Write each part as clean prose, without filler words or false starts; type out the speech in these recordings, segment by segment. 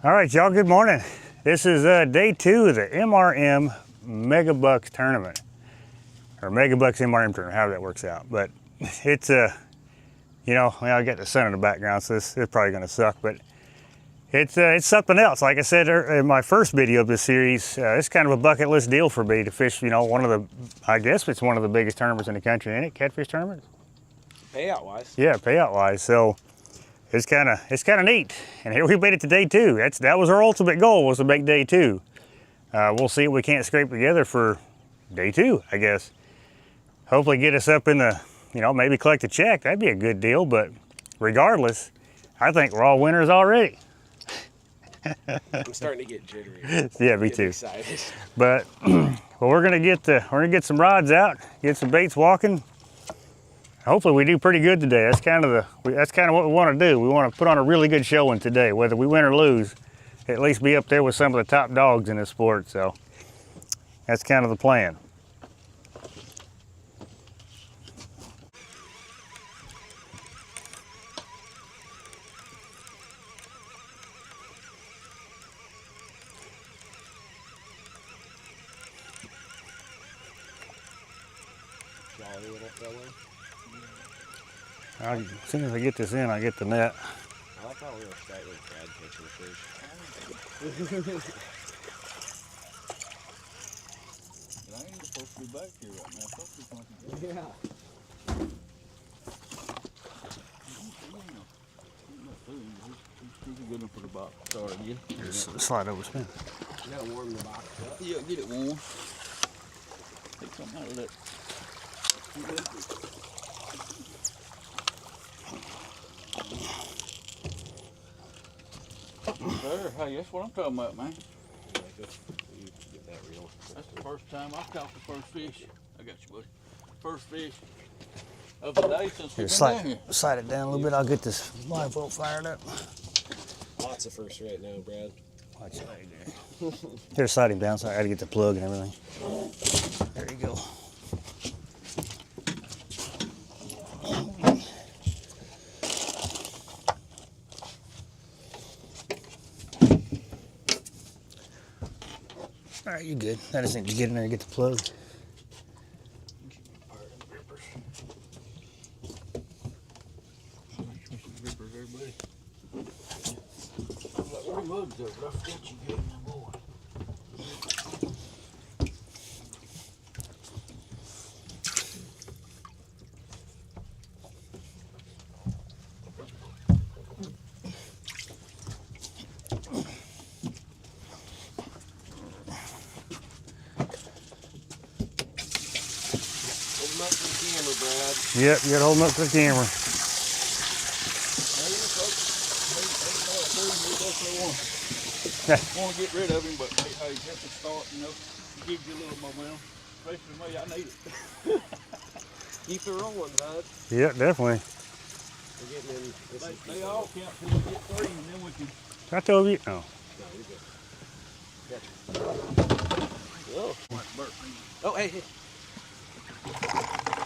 All right, y'all, good morning. This is day 2 of the MRM Mega Bucks tournament, or Mega Bucks MRM tournament, however that works out. But it's, you know, I got the sun in the background, so this is probably gonna suck, but it's something else. Like I said in my first video of this series, it's kind of a bucket list deal for me to fish, you know, one of the, I guess it's one of the biggest tournaments in the country, ain't it? Catfish tournament? Payout wise. Yeah, payout wise. So it's kind of neat. And here we made it to day 2. That was our ultimate goal, was to make day 2. We'll see what we can't scrape together for day 2, I guess. Hopefully get us up in the, you know, maybe collect a check. That'd be a good deal. But regardless, I think we're all winners already. I'm starting to get jittery. Yeah, me too. Excited. But well, we're gonna get some rods out, get some baits walking. Hopefully we do pretty good today. That's kind of what we want to do. We want to put on a really good showing today, whether we win or lose. At least be up there with some of the top dogs in this sport. So that's kind of the plan. As soon as I get this in, I get the net. I like how we were starting with Brad catching fish. I ain't supposed to be back here right now. Supposed to be fucking Yeah. He's a good one for the box. Sorry, yeah. Just slide over spin. You gotta warm the box up. Yeah, get it warm. Take something out of that. Sir, hey, that's what I'm talking about, man. Get that reel. That's the first time I've caught the first fish. I got you, buddy. First fish of the day since we've been down here. Slide it down a little bit. I'll get this live well fired up. Lots of firsts right now, Brad. Watch it right there. Here, slide him down so I gotta get the plug and everything. There you go. All right, you good. I just need to get in there and get the plug. Yep, you gotta hold them up to the camera. I want to get rid of him, but hey, just to start, you know, gives you a little momentum. Especially me, I need it. Keep it rolling, bud. Yep, definitely. We're getting in. They all count till we get 3, and then we can. I told you. Oh. No, you're good. Gotcha. Oh. Oh, hey.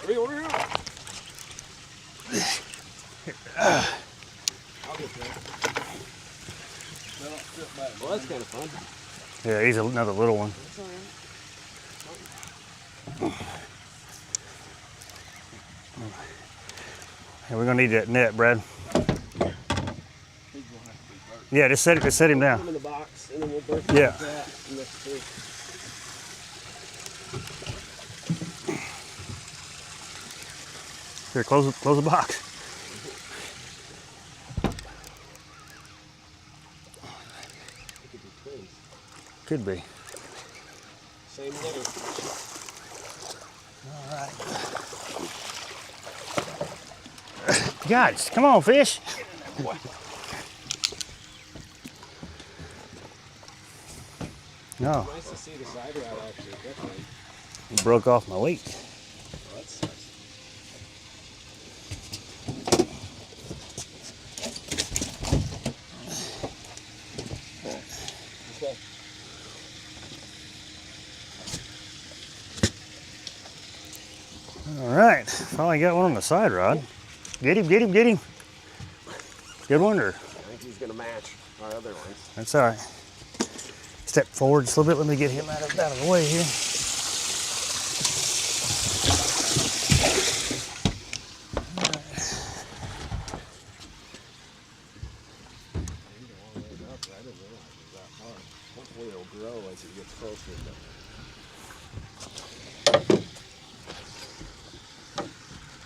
Reel. I'll get that. Well, that's kind of fun. Yeah, he's another little one. That's all right. Yeah, we're gonna need that net, Brad. Yeah, just set him down. Put him in the box, and then we'll burst Yeah. that. And that's it. Here, close the box. Could be. Same letter. All right. Guys, come on, fish. No. Nice to see the side rod actually. Definitely. It broke off my weight. Oh, that's nice. Okay. All right, finally got one on the side rod. Get him. Good one, or? I think he's gonna match our other ones. That's all right. Step forward just a little bit. Let me get him out of the way here. Hopefully it'll grow as it gets closer.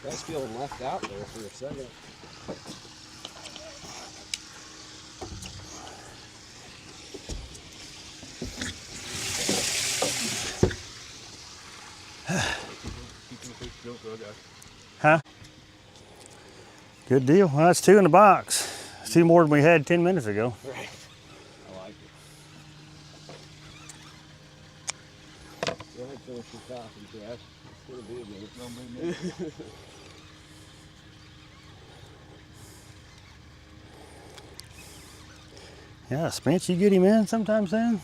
That's feeling left out there for a second. Huh? Good deal. Well, that's 2 in the box. It's 2 more than we had 10 minutes ago. Right. I like it. Go ahead, finish your coffee, Brad. It's gonna be a minute. No, minute. Yeah, Spence, you get him in sometime soon?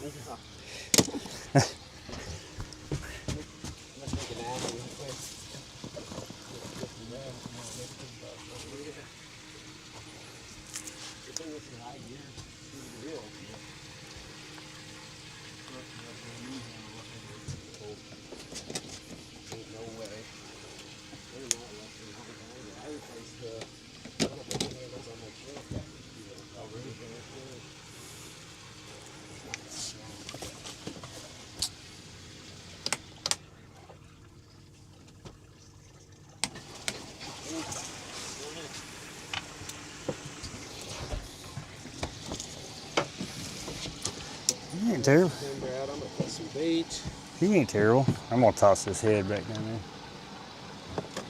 You ain't terrible. I'm gonna put some bait. You ain't terrible. I'm gonna toss this head back down there.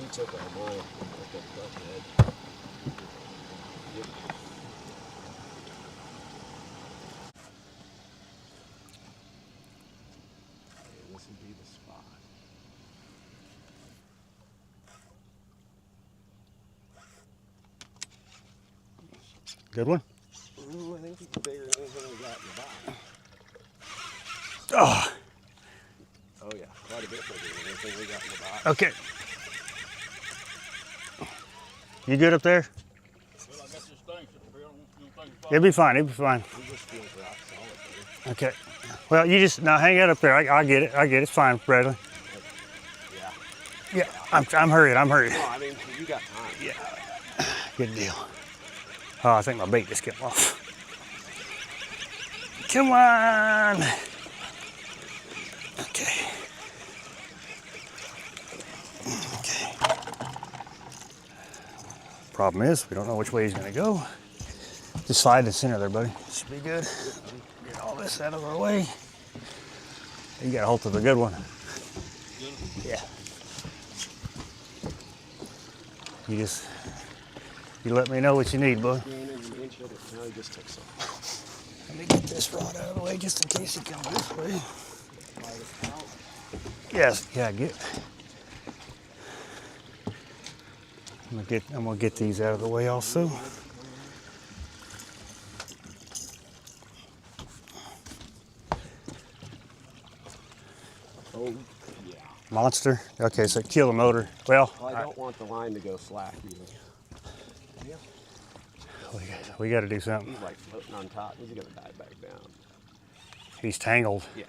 You took all mine. Like a duck head. Yep. Okay, this would be the spot. Good one? Ooh, I think it's bigger than anything we got in the box. Oh, Oh yeah, quite a bit bigger than anything we got in the box. okay. You good up there? Well, I got this thing sitting here. I don't think it's It'll be fine. It'll be fine. We just feels rock solid, buddy. Okay. Well, you just now hang out up there. I get it. I get it. It's fine, Bradley. Yeah. Yeah, I'm hurried. I'm hurried. No, I mean, you got time. Yeah. Good deal. Oh, I think my bait just came off. Come on. Okay. Okay. Problem is, we don't know which way he's gonna go. Just slide in the center there, buddy. Should be good. Get all this out of our way. You got a hold of the good one. Yeah. You let me know what you need, bud. Now he just took some. Let me get this rod out of the way just in case he comes this way. Yes, yeah, I'm gonna get these out of the way also. Oh, yeah. Monster. Okay, so kill the motor. Well, I don't want the line to go slack either. Yeah. we got to do something. He's like floating on top. He's gonna dive back down. He's tangled. Yeah.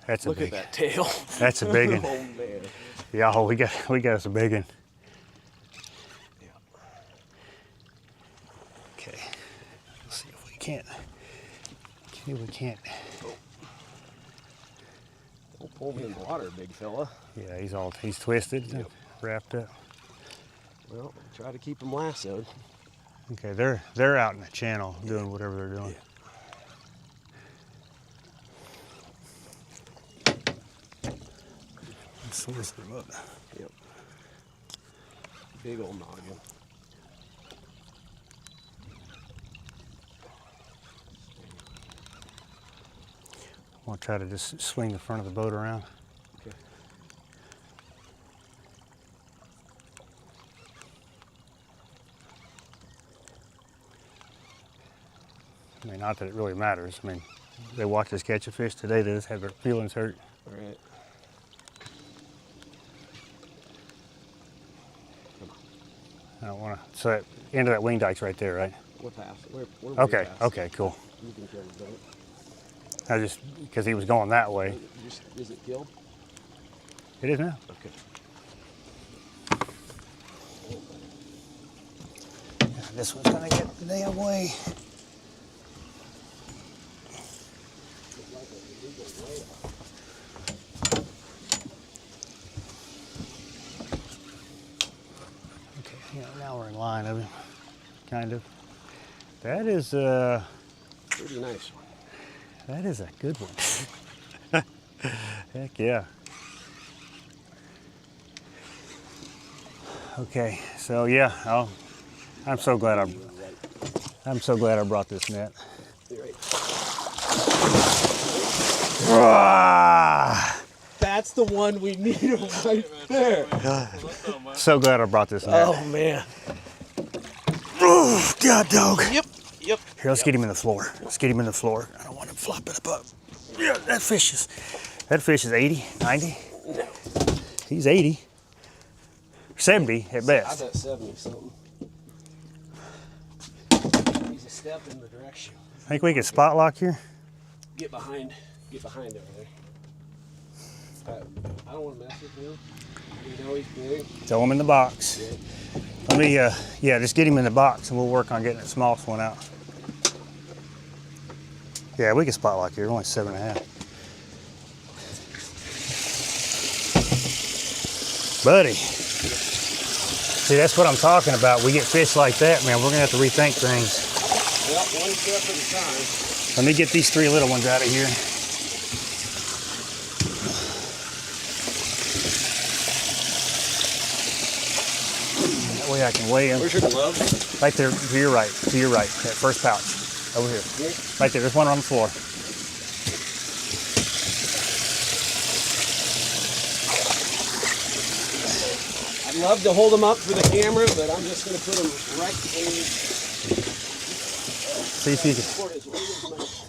That's a Look big. at that tail. That's a big one. Oh man. Yeah, we got us a big one. Yeah. Okay. Let's see if we can't. See if we can't. Don't pull me in the water, big fella. Yeah, he's twisted, and wrapped up. Well, try to keep him lassoed. Okay, they're out in the channel doing whatever they're doing. Source them up. Yep. Big old noggin. I'm gonna try to just swing the front of the boat around. Okay. I mean, not that it really matters. I mean, they watch us catch a fish today, they just have their feelings hurt. All right. I don't want to. So that end of that wing dike's right there, right? We're past it. We're way Okay, past okay, cool. it. You can kill the goat. I just, because he was going that way. Is it killed? It is now. Okay. This one's gonna get the damn way. Okay, you know, now we're in line of him, kind of. That is Pretty nice one. that is a good one. Heck yeah. Okay, so yeah, I'm so glad I brought this net. You're right. Ah, That's the one we need right there. so glad I brought this net. Oh man. Oh, God, dog. Yep. Yep. Here, let's get him in the floor. Let's get him in the floor. I don't want him flopping up. Yeah, that fish is 80, 90. He's 80. 70 at I best. bet 70 something. He's a step in the direction. Think we could spot lock here? Get behind over there. I don't want to mess with him. You know he's big. Throw him in the box. Good. Let me, yeah, just get him in the box and we'll work on getting the smallest one out. Yeah, we can spot lock here. Only 7.5. Buddy. See, that's what I'm talking about. We get fish like that, man. We're gonna have to rethink things. Well, one step at a time. Let me get these 3 little ones out of here. That way I can weigh them. Where's your glove? Right there, to your right, that first pouch. Over here. Here? Right there, there's one on the floor. I'd love to hold them up for the camera, but I'm just going to put them right in. See if you can. For his weight as much.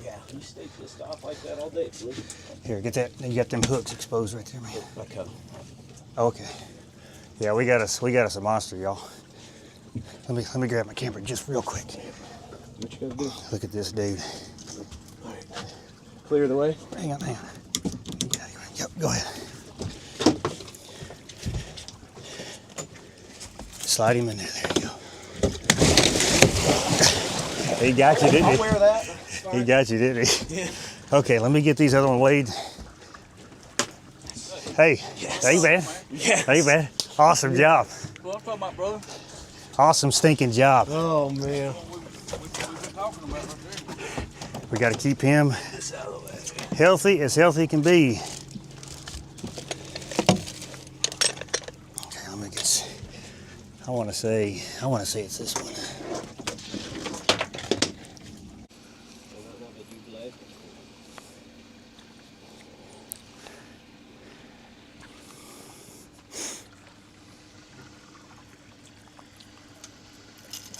Yeah, you stay pissed off like that all day, please. Here, get that. You got them hooks exposed right there, man. Okay. Okay. Yeah, we got us a monster, y'all. Let me grab my camera just real quick. What you gotta do? Look at this dude. All right. Clear the way. Hang on. Yep, go ahead. Slide him in there. There you go. He got you, didn't he? I'll wear that. He got you, didn't he? Yeah. Okay, let me get these other ones weighed. Hey, Yes. hey, man. Yes. Hey, man. Awesome job. What I'm talking about, brother? Awesome stinking job. Oh man. We've been talking about right there. We got to keep him This out of the way. healthy as healthy can be. Okay, let me get. I want to say it's this one.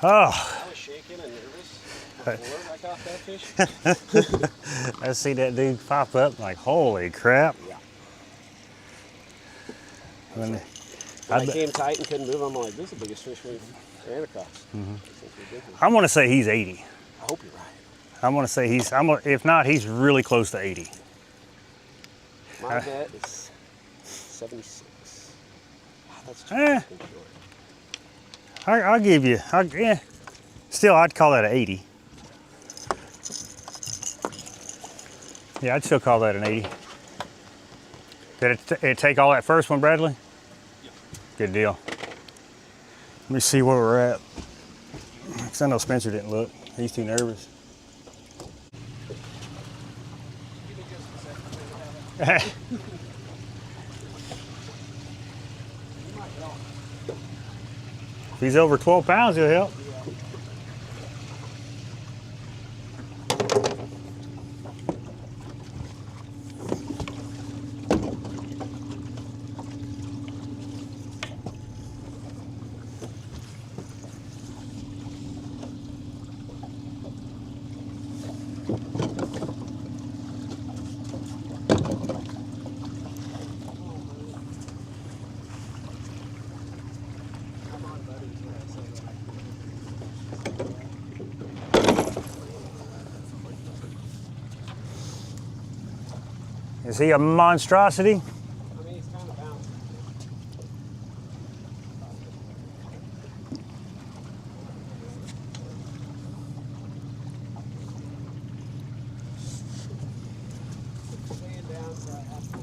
Oh, I was shaking and nervous before I caught that fish. I see that dude pop up like, holy crap. Yeah. When- When I came tight and couldn't move, I'm like, this is the biggest fish we've ran across. It's ridiculous. I'm gonna say he's 80. I hope you're right. I'm gonna say if not, he's really close to 80. My bet is 76. Wow, that's too Eh. fucking short. I'll give you, yeah. Still, I'd call that an 80. Yeah, I'd still call that an 80. Did it take all that first one, Bradley? Yeah. Good deal. Let me see where we're at. Because I know Spencer didn't look. He's too nervous. If he's over 12 pounds, he'll help. Is he a monstrosity? I mean, he's kind of bouncing. Laying down, so I have to.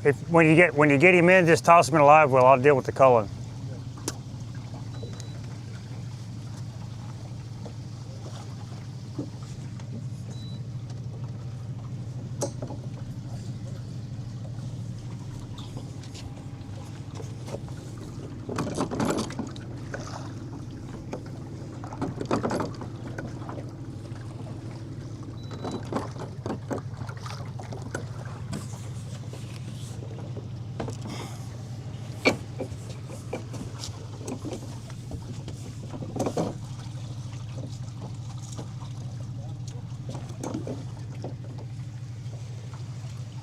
If when you get him in, just toss him in a live well. I'll deal with the culling.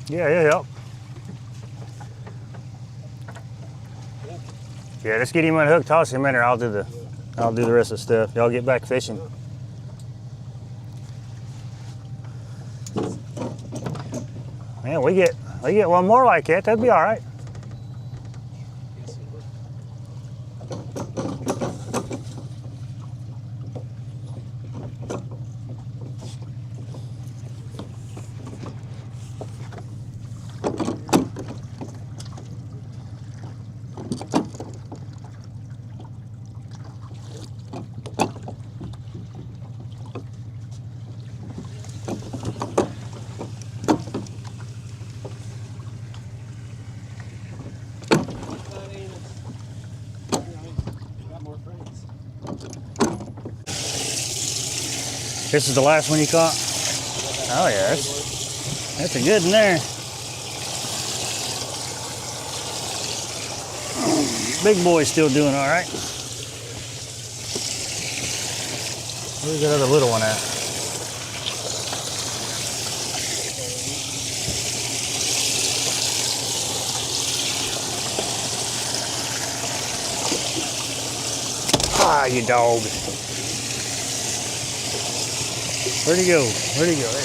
Yeah. Yeah, let's get him unhooked, toss him in there. I'll do the rest of the stuff. Y'all get back fishing. Man, we get one more like that. That'd be all right. This is the last one you caught? Oh yeah, that's a good one there. Big boy's still doing all right. Where's that other little one at? Ah, you dog. Where'd he go? There he is.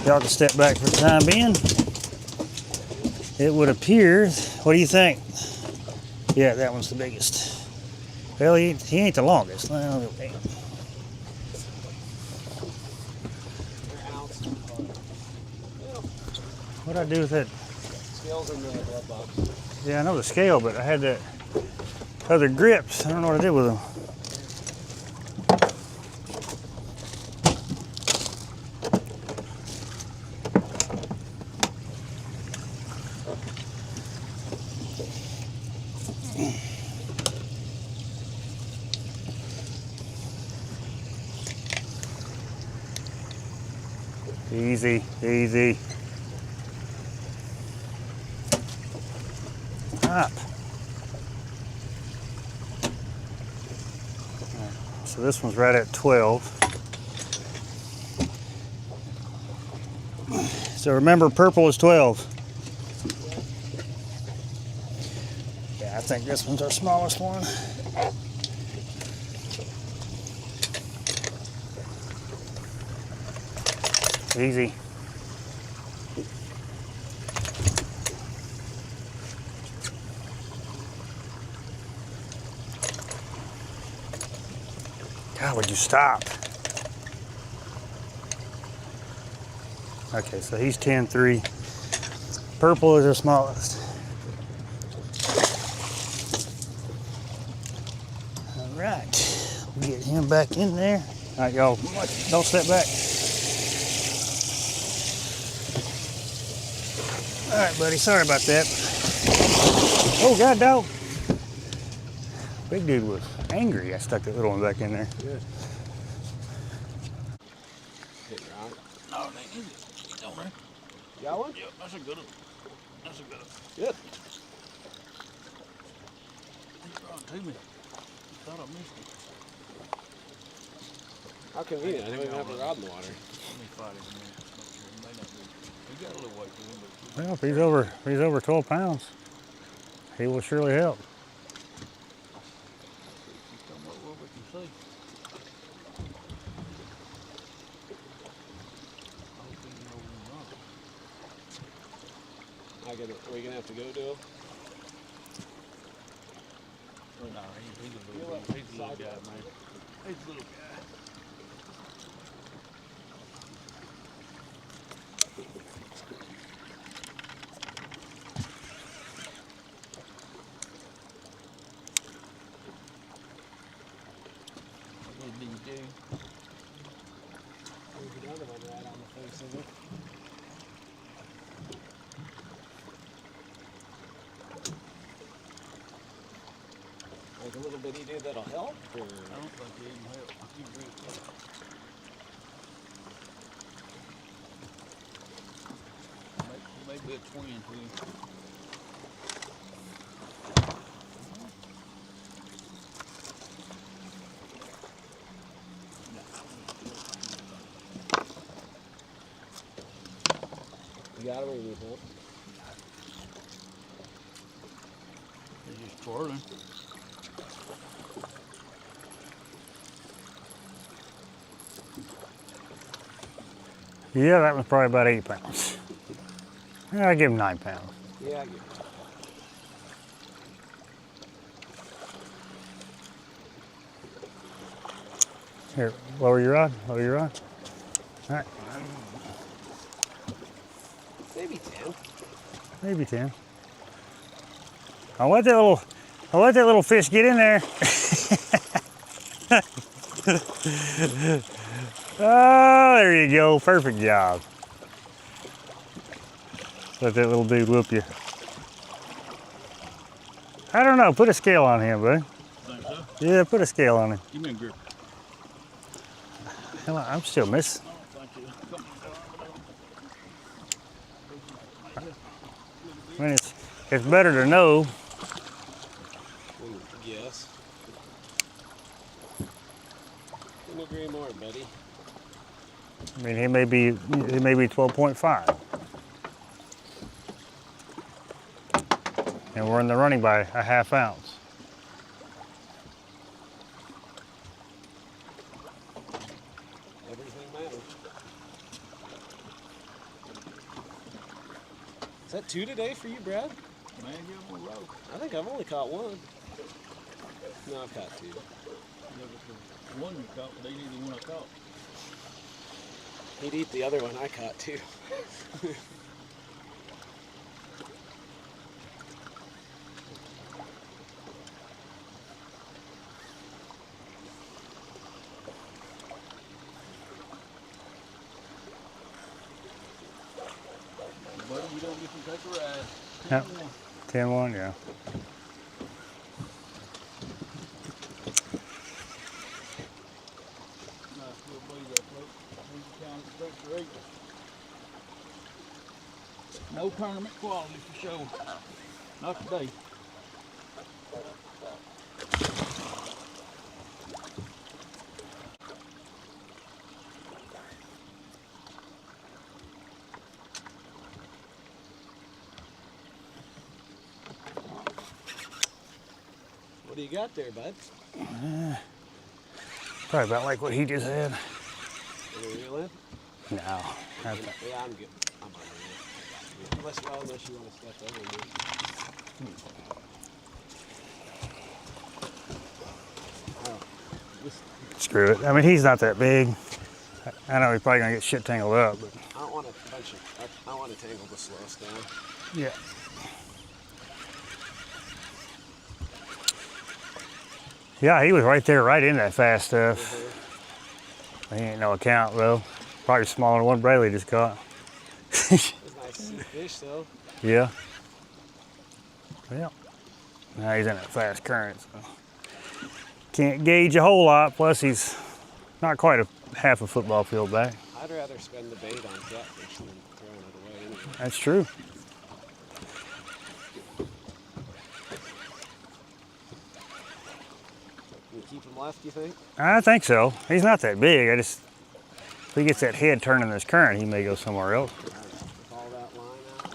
Y'all can step back for the time being. It would appear, what do you think? Yeah, that one's the biggest. Well, he ain't the longest. What'd I do with that? Scales in the glove box. Yeah, I know the scale, but I had that other grips. I don't know what I did with them. Easy, easy. Up. So this one's right at 12. So remember, purple is 12. Yeah, I think this one's our smallest one. Easy. God, would you stop? Okay, so he's 10-3. Purple is our smallest. All right, we'll get him back in there. All right, y'all, don't step back. All right, buddy, sorry about that. Oh, God, dog. Big dude was angry. I stuck that little one back in there. Good. No, they need it. Don't they? Got one? Yep, that's a good one. That's a good one. Good. He's brought to me. Thought I missed him. How convenient. I don't even have a rod in the water. Let me fight him a minute. Make sure he may not be. He got a little weight to him, but Well, if he's over 12 pounds, he will surely help. he's come up where we can see. I hope he's over and run. Are we gonna have to go to him? Well, no, he's a little guy, man. He's a little guy. Little bitty dude. There's another one right on the face of it. Like a little bitty dude that'll help? Or? I don't think he even help. He's real close. Maybe a twin too. You got him or you need help? He's just twirling. Yeah, that was probably about 8 pounds. Yeah, I give him 9 pounds. Yeah, I get it. Here, lower your rod. Lower your rod. All right, Maybe 10. maybe 10. I'll let that little fish get in there. Oh, there you go. Perfect job. Let that little dude whoop you. I don't know. Put a scale on him, buddy. Think so? Yeah, put a scale on him. Give me a grip. Hell, I'm still missing. I don't think you. Come on, I mean, it's better to know. Yes. Couldn't agree more, buddy. I mean, he may be 12.5. And we're in the running by a ½ ounce. Everything matters. Is that 2 today for you, Brad? Man, you're on the road. I think I've only caught 1. No, I've caught 2. Yeah, but the one you caught, but they need the one I caught. He'd eat the other one I caught too. Buddy, you don't get to take a ride. Yep. 10-1, yeah. Nice little breeze up, look. Easy kind of structure eagle. No tournament quality for sure. Not today. What do you got there, bud? Probably about like what he just had. Are you reeling? No. Yeah, I'm good. I'm on it. Unless you want to step over me. Oh, Screw it. I mean, he's not that big. I know he's probably gonna get shit tangled up, but I don't want to I don't want to tangle the slow down. yeah. Yeah, he was right there, right in that fast stuff. He ain't no account though. Probably smaller than one Brayley just caught. It's nice to see the fish though. Yeah. Yeah. Now he's in that fast current, so can't gauge a whole lot. Plus, he's not quite half a football field back. I'd rather spend the bait on catfish than throwing it away That's true. Can you keep him left, you think? I think so. He's not that big. If he gets that head turning this current, he may go somewhere else. Call that line out.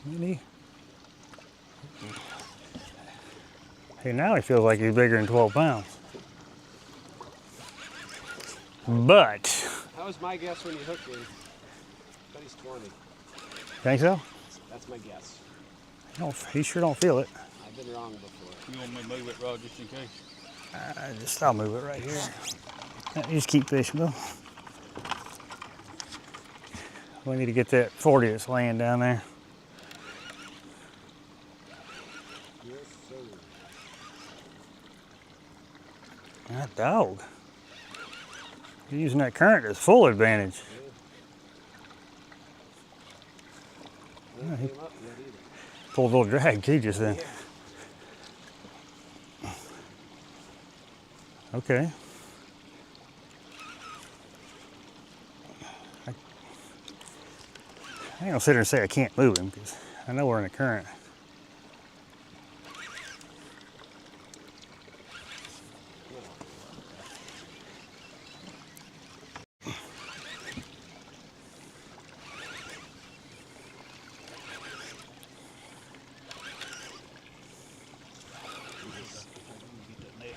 Maybe. Hey, now he feels like he's bigger than 12 pounds. But. That was my guess when you hooked him. But he's 20. Think so? That's my guess. He sure don't feel it. I've been wrong before. You want me to move it, Rod, just in case? I'll move it right here. You just keep fishing though. We need to get that 40 that's laying down there. Yes, sir. That dog. You're using that current to its full advantage. Yeah, he came up yet either. Pulled a little drag too just then. Okay. I ain't gonna sit here and say I can't move him because I know we're in a current.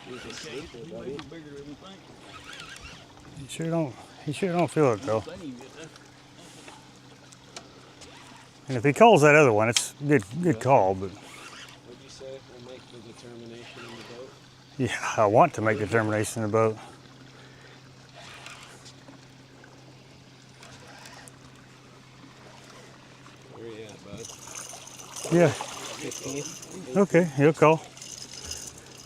He's asleep, buddy. Bigger than you think. He sure don't feel it though. Think you can get that. And if he calls that other one, it's good call, but What'd you say? We'll make the determination in the boat? yeah, I want to make the determination in the boat. Where you at, bud? Yeah, 15? okay, he'll call.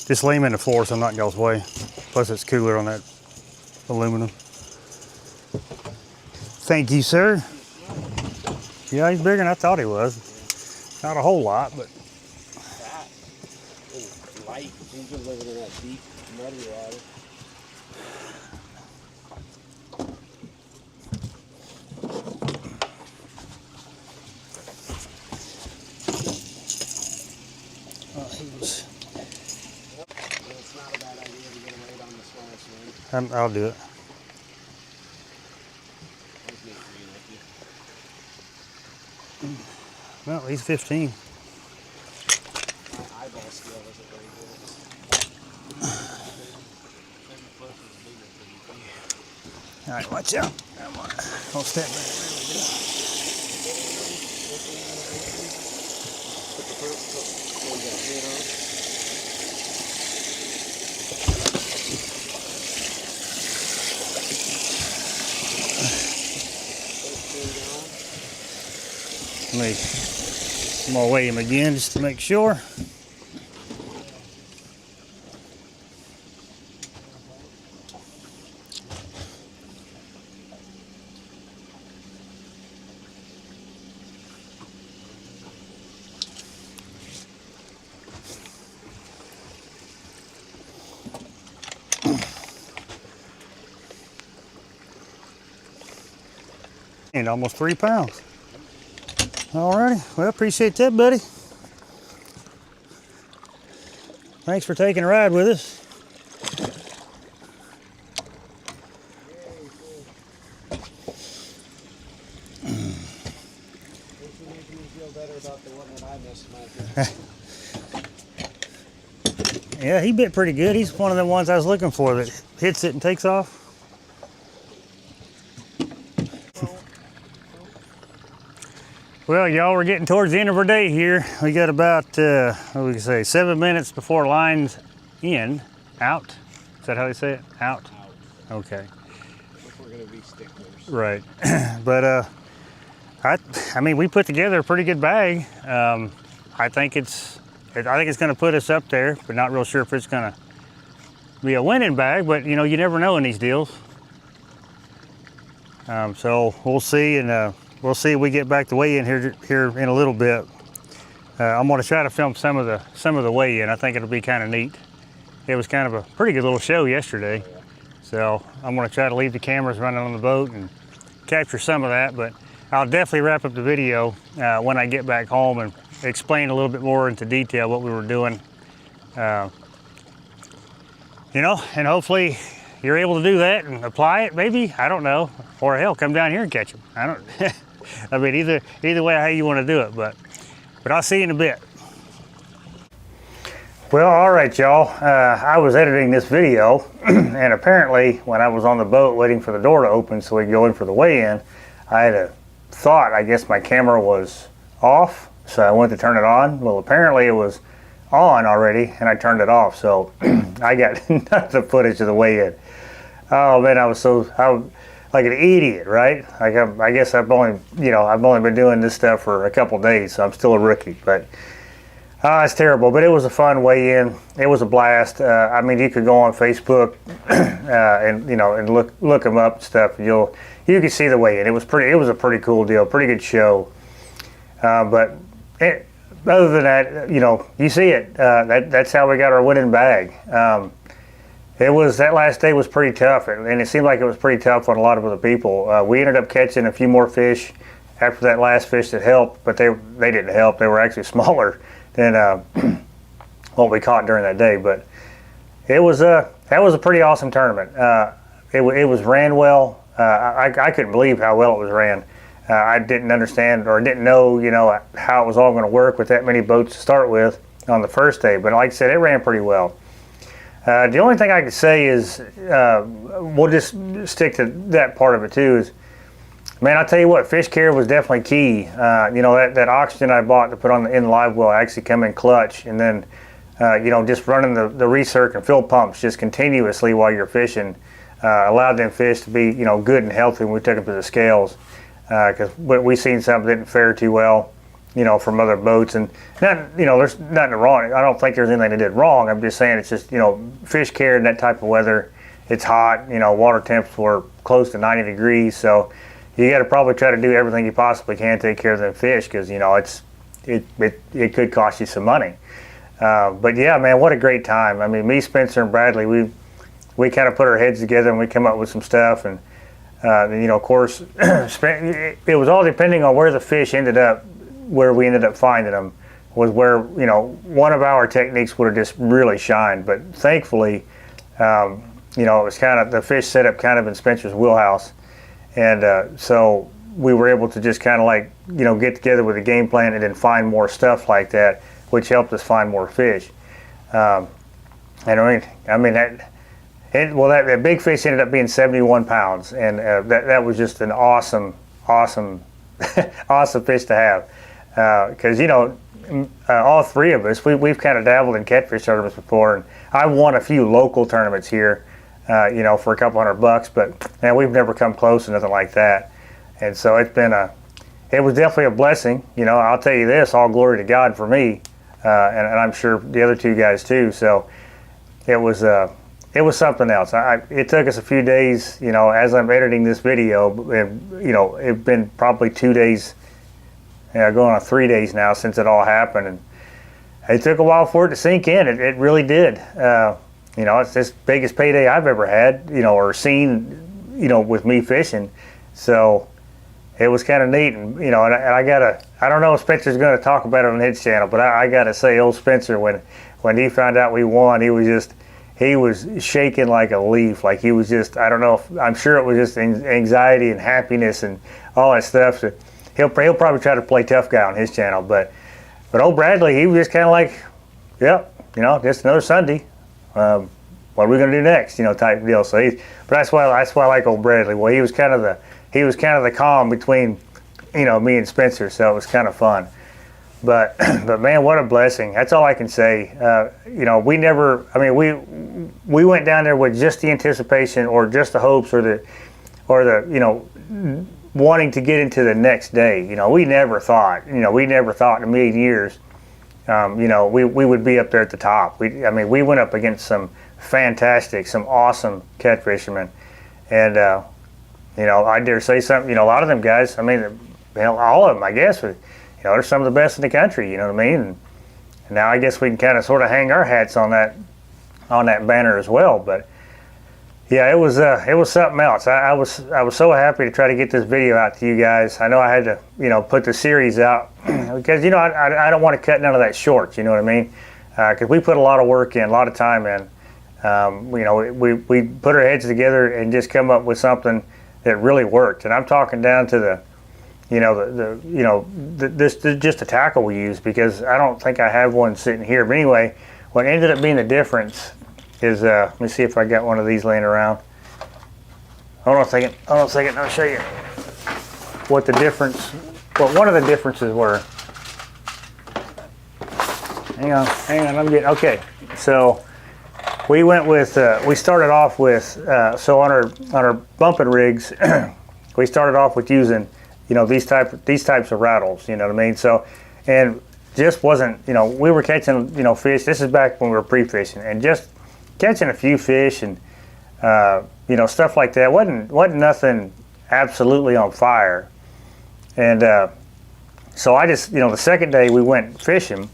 Just lay him in the floor so I'm not in y'all's way. Plus it's cooler on that aluminum. Thank you, sir. Yeah, he's bigger than I thought he was. Not a whole lot, but Fat and light. He's been living in that deep, muddy water. he was. It's not a bad idea to get him right on the smallest one. I'll do it. Those make green like you. Well, he's 15. My eyeball skill isn't very good. All right, watch out. I'll step back. Put the first one that head on. I'm gonna weigh him again just to make sure. And almost 3 pounds. Alrighty, well, appreciate that, buddy. Thanks for taking a ride with us. Makes me feel better about the one that I missed, Mike. Yeah, he bit pretty good. He's one of the ones I was looking for that hits it and takes off. Well, y'all, we're getting towards the end of our day here. We got about, what we can say, 7 minutes before line's out. Is that how they say it? Out? Okay. If we're gonna be sticklers. Right. But I mean, we put together a pretty good bag. I think it's gonna put us up there, but not real sure if it's gonna be a winning bag, but you know, you never know in these deals. So we'll see, and we'll see if we get back to weigh in here in a little bit. I'm gonna try to film some of the weigh in. I think it'll be kind of neat. It was kind of a pretty good little show yesterday. So I'm gonna try to leave the cameras running on the boat and capture some of that, but I'll definitely wrap up the video when I get back home and explain a little bit more into detail what we were doing. You know, and hopefully you're able to do that and apply it, maybe, I don't know, or hell, come down here and catch them. I don't, I mean, either way how you want to do it, but I'll see you in a bit. Well, all right, y'all. I was editing this video, and apparently when I was on the boat waiting for the door to open so we could go in for the weigh-in, I had a thought, I guess my camera was off, so I went to turn it on. Well, apparently it was on already, and I turned it off, so I got none of the footage of the weigh-in. Oh man, I was like an idiot, right? Like I guess I've only been doing this stuff for a couple days, so I'm still a rookie, but it's terrible. But it was a fun weigh-in. It was a blast. I mean, you could go on Facebook and look them up and stuff. You can see the weigh-in. It was a pretty cool deal, pretty good show. But other than that, you see it. That's how we got our winning bag. That last day was pretty tough, and it seemed like it was pretty tough on a lot of other people. We ended up catching a few more fish after that last fish that helped, but they didn't help. They were actually smaller than what we caught during that day. But that was a pretty awesome tournament. It was ran well. I couldn't believe how well it was ran. I didn't understand or didn't know how it was all going to work with that many boats to start with on the first day. But like I said, it ran pretty well. The only thing I could say is we'll just stick to that part of it too. Is, man, I'll tell you what, fish care was definitely key. That oxygen I bought to put in the live well actually come in clutch, and then just running the recirc and fill pumps just continuously while you're fishing allowed them fish to be good and healthy when we took them to the scales. Because we seen something that didn't fare too well, from other boats, and there's nothing wrong. I don't think there's anything they did wrong. I'm just saying it's just fish care in that type of weather. It's hot. Water temps were close to 90 degrees, so you got to probably try to do everything you possibly can to take care of them fish, because it could cost you some money. But yeah, man, what a great time. I mean, me, Spencer, and Bradley, we kind of put our heads together and we come up with some stuff, and of course, it was all depending on where the fish ended up. Where we ended up finding them was where one of our techniques would have just really shined. But thankfully, it was kind of the fish set up kind of in Spencer's wheelhouse, and so we were able to just kind of like get together with a game plan and then find more stuff like that, which helped us find more fish. And that big fish ended up being 71 pounds, and that was just an awesome awesome fish to have. Because all three of us, we've kind of dabbled in catfish tournaments before, and I won a few local tournaments here, for a couple $100, but man, we've never come close to nothing like that. And so it was definitely a blessing. I'll tell you this, all glory to God for me, and I'm sure the other two guys too. So it was something else. It took us a few days, as I'm editing this video, it's been probably 2 days, going on 3 days now since it all happened, and it took a while for it to sink in. It really did. It's the biggest payday I've ever had, or seen, with me fishing. So it was kind of neat, and I don't know if Spencer's going to talk about it on his channel, but I gotta say, old Spencer, when he found out we won, he was shaking like a leaf. Like he was just, I don't know, I'm sure it was just anxiety and happiness and all that stuff. So he'll probably try to play tough guy on his channel, but old Bradley, he was just kind of like, yep, just another Sunday. What are we gonna do next? Type deal. So but that's why I like old Bradley. Well, he was kind of the calm between, me and Spencer. So it was kind of fun. But man, what a blessing. That's all I can say. We went down there with just the anticipation or just the hopes or the wanting to get into the next day. We never thought in a million years, we would be up there at the top. We went up against some awesome catch fishermen. And, I dare say something, a lot of them guys, all of them, I guess, they're some of the best in the country, you know what I mean? And now I guess we can kind of sort of hang our hats on that banner as well. But Yeah, it was something else. I was so happy to try to get this video out to you guys. I know I had to, you know, put the series out because, you know, I don't want to cut none of that short. You know what I mean? Because we put a lot of work in, a lot of time in. You know, we put our heads together and just come up with something that really worked. And I'm talking down to the, you know, this just the tackle we use, because I don't think I have one sitting here. But anyway, what ended up being the difference is, let me see if I got one of these laying around. Hold on a second. I'll show you what the difference. What one of the differences were. Hang on. I'm getting okay. So we went with. We started off with. So on our bumping rigs, we started off with using, you know, these types of rattles. You know what I mean? So, and just wasn't. You know, we were catching, you know, fish. This is back when we were pre-fishing, and just catching a few fish and you know, stuff like that. wasn't nothing absolutely on fire. And so I just, you know, the second day we went fishing,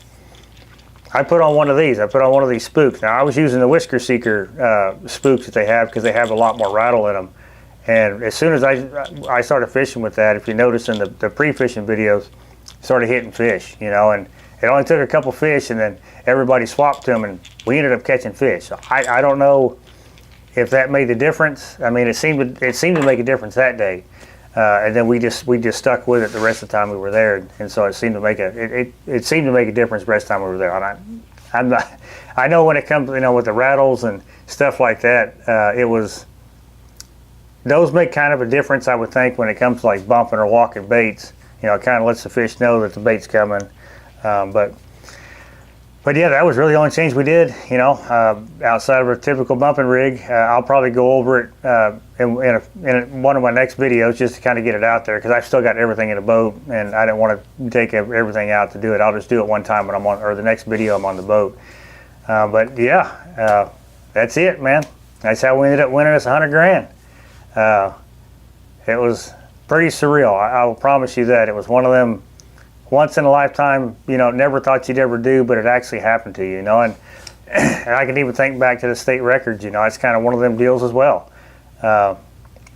I put on one of these. I put on one of these spooks. Now I was using the Whisker Seeker spooks that they have, because they have a lot more rattle in them. And as soon as I started fishing with that, if you notice in the pre-fishing videos, started hitting fish, you know, and it only took a couple fish, and then everybody swapped them, and we ended up catching fish. So I don't know if that made a difference. I mean, it seemed to make a difference that day, and then we just stuck with it the rest of the time we were there, and so it seemed to make it seemed to make a difference the rest of the time we were there. And I know when it comes, you know, with the rattles and stuff like that, those make kind of a difference, I would think, when it comes to like bumping or walking baits. You know, it kind of lets the fish know that the bait's coming. But yeah, that was really the only change we did, you know, outside of a typical bumping rig. I'll probably go over it in one of my next videos, just to kind of get it out there, because I've still got everything in the boat, and I didn't want to take everything out to do it. I'll just do it one time when I'm on, or the next video I'm on the boat. But yeah, that's it, man. That's how we ended up winning us 100 grand. It was pretty surreal. I will promise you that. It was one of them once in a lifetime, you know, never thought you'd ever do, but it actually happened to you, you know. And I can even think back to the state records, you know. It's kind of one of them deals as well.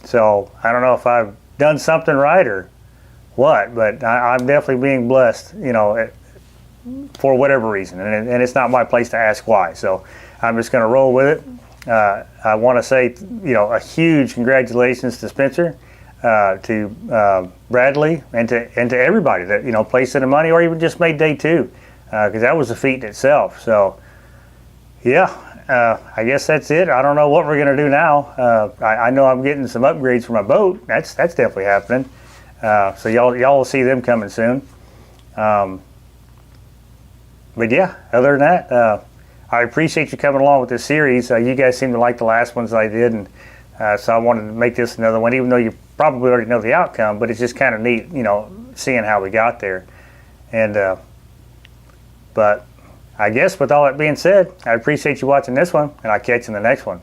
So I don't know if I've done something right or what, but I'm definitely being blessed, you know, for whatever reason. And it's not my place to ask why. So I'm just going to roll with it. I want to say, you know, a huge congratulations to Spencer, to Bradley, and to everybody that, you know, placed in the money or even just made day two, because that was a feat in itself. So yeah, I guess that's it. I don't know what we're gonna do now. I know I'm getting some upgrades for my boat. That's definitely happening. So y'all will see them coming soon. But yeah, other than that, I appreciate you coming along with this series. You guys seem to like the last ones I did, and so I wanted to make this another one, even though you probably already know the outcome, but it's just kind of neat, you know, seeing how we got there. And but I guess with all that being said, I appreciate you watching this one, and I'll catch you in the next one.